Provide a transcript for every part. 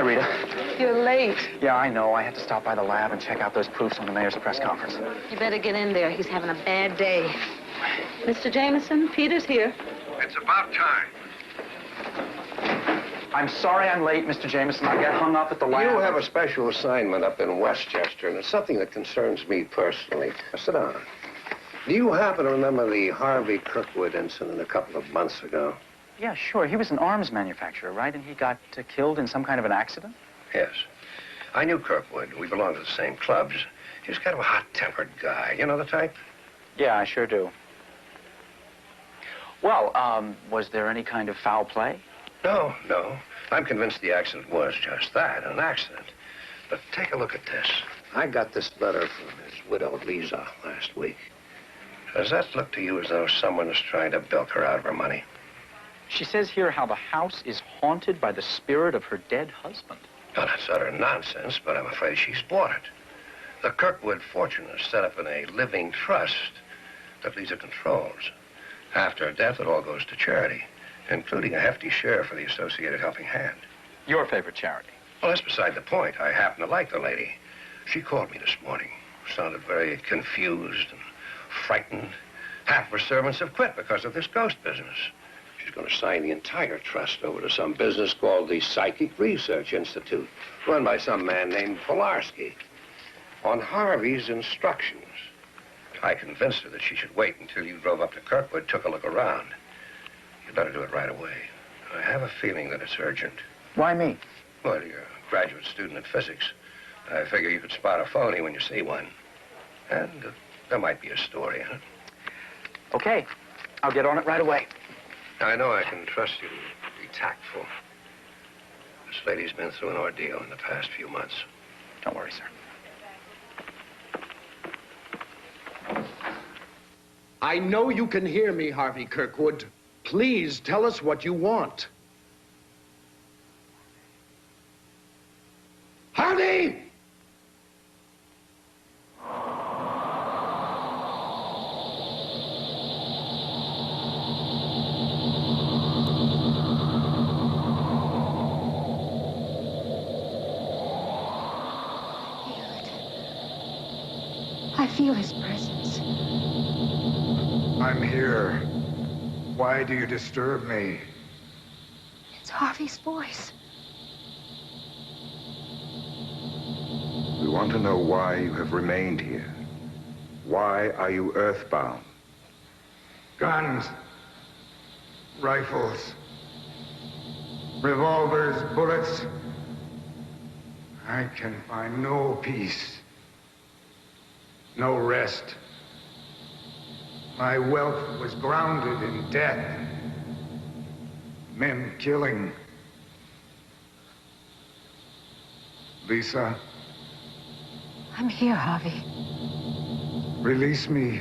Rita. You're late. Yeah, I know. I had to stop by the lab and check out those proofs on the mayor's press conference. You better get in there. He's having a bad day. Mr. Jameson, Peter's here. It's about time. I'm sorry I'm late, Mr. Jameson. I got hung up at the lab. You have a special assignment up in Westchester, and it's something that concerns me personally. Now, sit down. Do you happen to remember the Harvey Kirkwood incident a couple of months ago? Yeah, sure. He was an arms manufacturer, right? And he got killed in some kind of an accident? Yes. I knew Kirkwood. We belonged to the same clubs. He was kind of a hot-tempered guy. You know the type? Yeah, I sure do. Well, was there any kind of foul play? No. I'm convinced the accident was just that, an accident. But take a look at this. I got this letter from his widow, Lisa, last week. Does that look to you as though someone is trying to bilk her out of her money? She says here how the house is haunted by the spirit of her dead husband. Well, that's utter nonsense, but I'm afraid she's bought it. The Kirkwood fortune is set up in a living trust that Lisa controls. After her death, it all goes to charity, including a hefty share for the Associated Helping Hand. Your favorite charity? Well, that's beside the point. I happen to like the lady. She called me this morning. Sounded very confused and frightened. Half of her servants have quit because of this ghost business. She's going to sign the entire trust over to some business called the Psychic Research Institute, run by some man named Polarski, on Harvey's instructions. I convinced her that she should wait until you drove up to Kirkwood, took a look around. You better do it right away. I have a feeling that it's urgent. Why me? Well, you're a graduate student in physics. I figure you could spot a phony when you see one. And there might be a story in it. Okay. I'll get on it right away. Now, I know I can trust you to be tactful. This lady's been through an ordeal in the past few months. Don't worry, sir. I know you can hear me, Harvey Kirkwood. Please tell us what you want. Harvey! I feel his presence. I'm here. Why do you disturb me? It's Harvey's voice. We want to know why you have remained here. Why are you earthbound? Guns, rifles, revolvers, bullets. I can find no peace, no rest. My wealth was grounded in death. Men killing. Lisa, I'm here, Harvey. release me.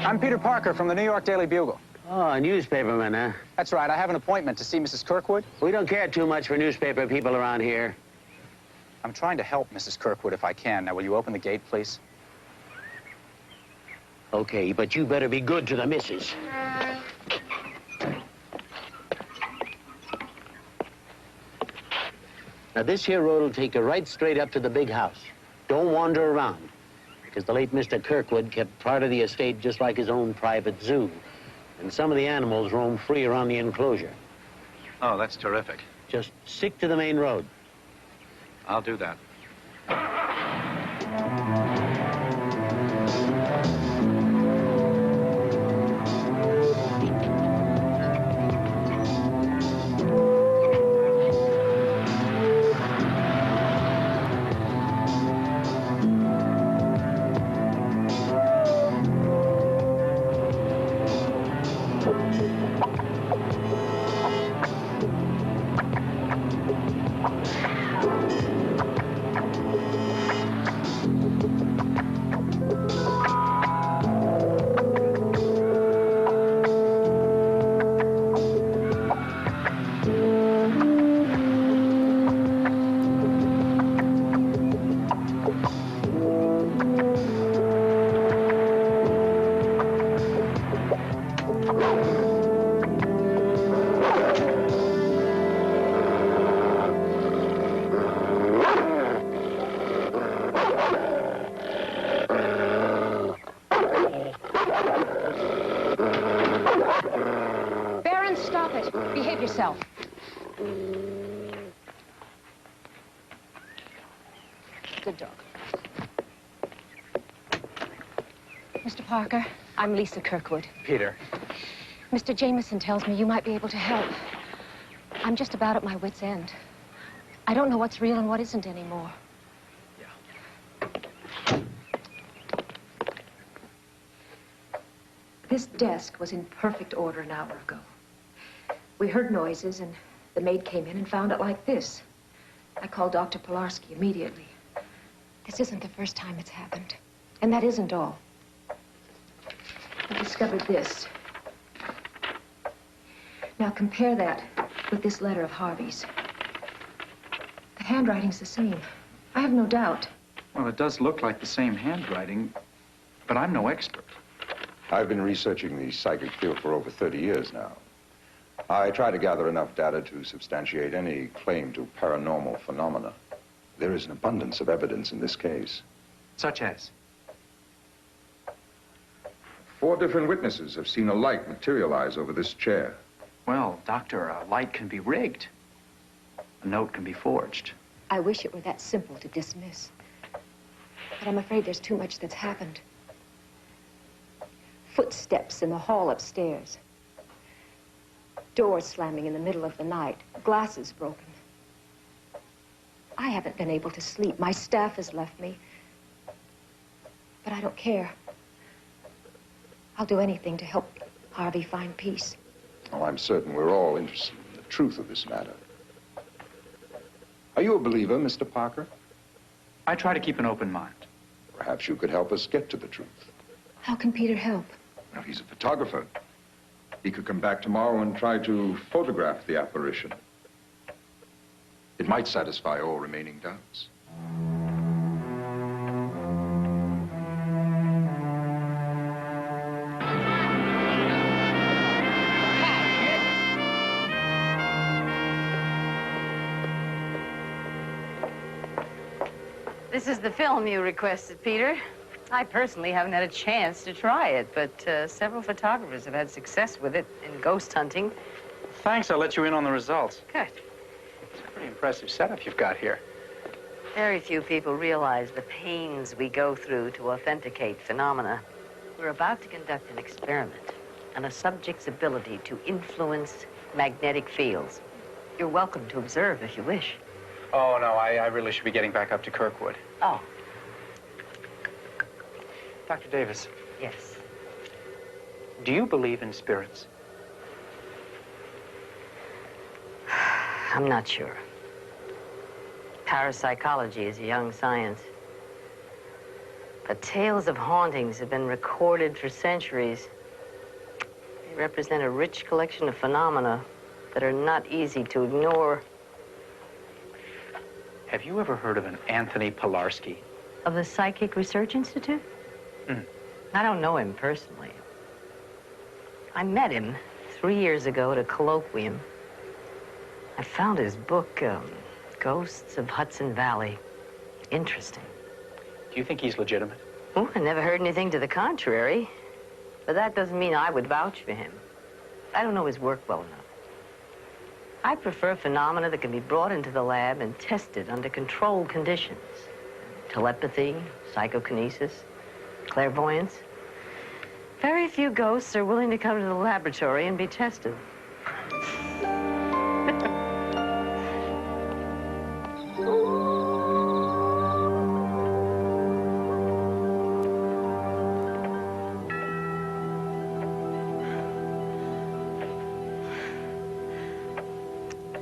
I'm Peter Parker from the New York Daily Bugle. Oh, a newspaperman, huh? That's right. I have an appointment to see Mrs. Kirkwood. We don't care too much for newspaper people around here. I'm trying to help Mrs. Kirkwood if I can. Now, will you open the gate, please? Okay, but you better be good to the missus. Now, this here road will take you right straight up to the big house. Don't wander around, because the late Mr. Kirkwood kept part of the estate just like his own private zoo. And some of the animals roam free around the enclosure. Oh, that's terrific. Just stick to the main road. I'll do that. Behave yourself. Good dog. Mr. Parker, I'm Lisa Kirkwood. Peter. Mr. Jameson tells me you might be able to help. I'm just about at my wit's end. I don't know what's real and what isn't anymore. Yeah. This desk was in perfect order an hour ago. We heard noises, and the maid came in and found it like this. I called Dr. Pilarski immediately. This isn't the first time it's happened. And that isn't all. I discovered this. Now compare that with this letter of Harvey's. The handwriting's the same. I have no doubt. Well, it does look like the same handwriting, but I'm no expert. I've been researching the psychic field for over 30 years now. I try to gather enough data to substantiate any claim to paranormal phenomena. There is an abundance of evidence in this case. Such as? 4 different witnesses have seen a light materialize over this chair. Well, Doctor, a light can be rigged. A note can be forged. I wish it were that simple to dismiss. But I'm afraid there's too much that's happened. Footsteps in the hall upstairs. Doors slamming in the middle of the night. Glasses broken. I haven't been able to sleep. My staff has left me. But I don't care. I'll do anything to help Harvey find peace. Well, I'm certain we're all interested in the truth of this matter. Are you a believer, Mr. Parker? I try to keep an open mind. Perhaps you could help us get to the truth. How can Peter help? Well, he's a photographer. He could come back tomorrow and try to photograph the apparition. It might satisfy all remaining doubts. This is the film you requested, Peter. I personally haven't had a chance to try it, but several photographers have had success with it in ghost hunting. Thanks, I'll let you in on the results. Good. It's a pretty impressive setup you've got here. Very few people realize the pains we go through to authenticate phenomena. We're about to conduct an experiment on a subject's ability to influence magnetic fields. You're welcome to observe if you wish. Oh, no, I really should be getting back up to Kirkwood. Oh, Dr. Davis, yes. do you believe in spirits? I'm not sure. Parapsychology is a young science. But tales of hauntings have been recorded for centuries. They represent a rich collection of phenomena that are not easy to ignore. Have you ever heard of an Anthony Pilarski? Of the Psychic Research Institute? I don't know him personally. I met him 3 years ago at a colloquium. I found his book, Ghosts of Hudson Valley. Interesting. Do you think he's legitimate? Oh, I never heard anything to the contrary. But that doesn't mean I would vouch for him. I don't know his work well enough. I prefer phenomena that can be brought into the lab and tested under controlled conditions. Telepathy, psychokinesis, clairvoyance. Very few ghosts are willing to come to the laboratory and be tested.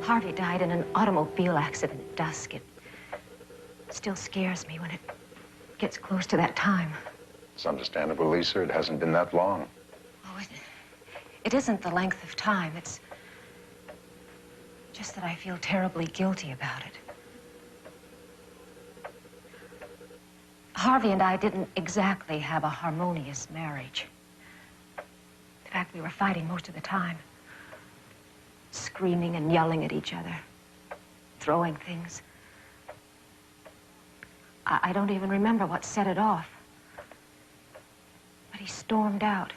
Harvey died in an automobile accident at dusk. It still scares me when it gets close to that time. It's understandable, Lisa. It hasn't been that long. Oh, it isn't the length of time. It's just that I feel terribly guilty about it. Harvey and I didn't exactly have a harmonious marriage. In fact, we were fighting most of the time. Screaming and yelling at each other. Throwing things. I don't even remember what set it off. But he stormed out.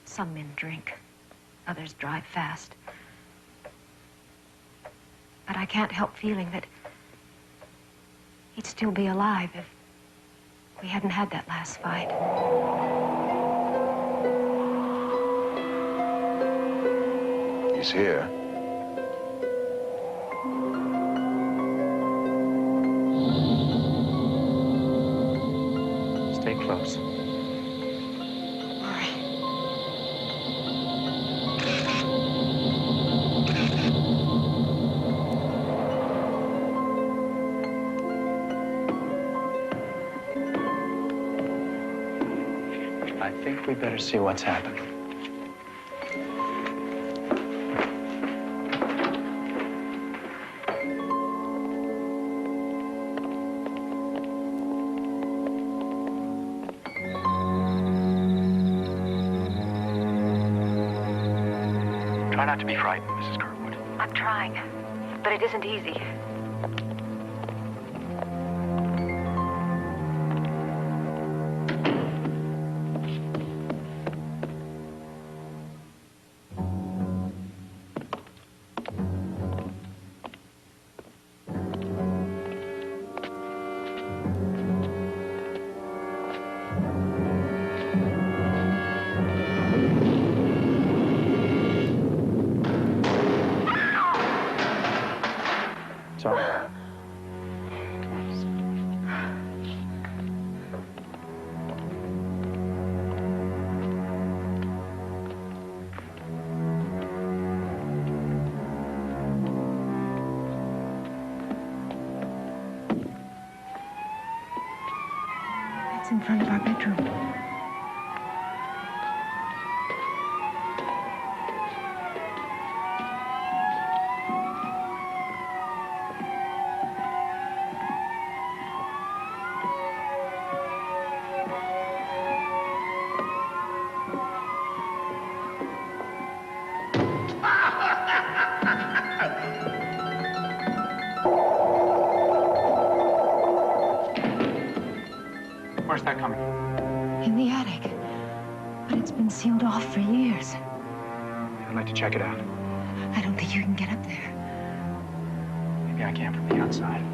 Some men drink. Others drive fast. But I can't help feeling that he'd still be alive if we hadn't had that last fight. He's here. Stay close. I think we better see what's happened. Try not to be frightened, Mrs. Kirkwood. I'm trying, but it isn't easy. Sorry. It's in front of our bedroom. Where's that coming? In the attic. But it's been sealed off for years. I'd like to check it out. I don't think you can get up there. Maybe I can from the outside.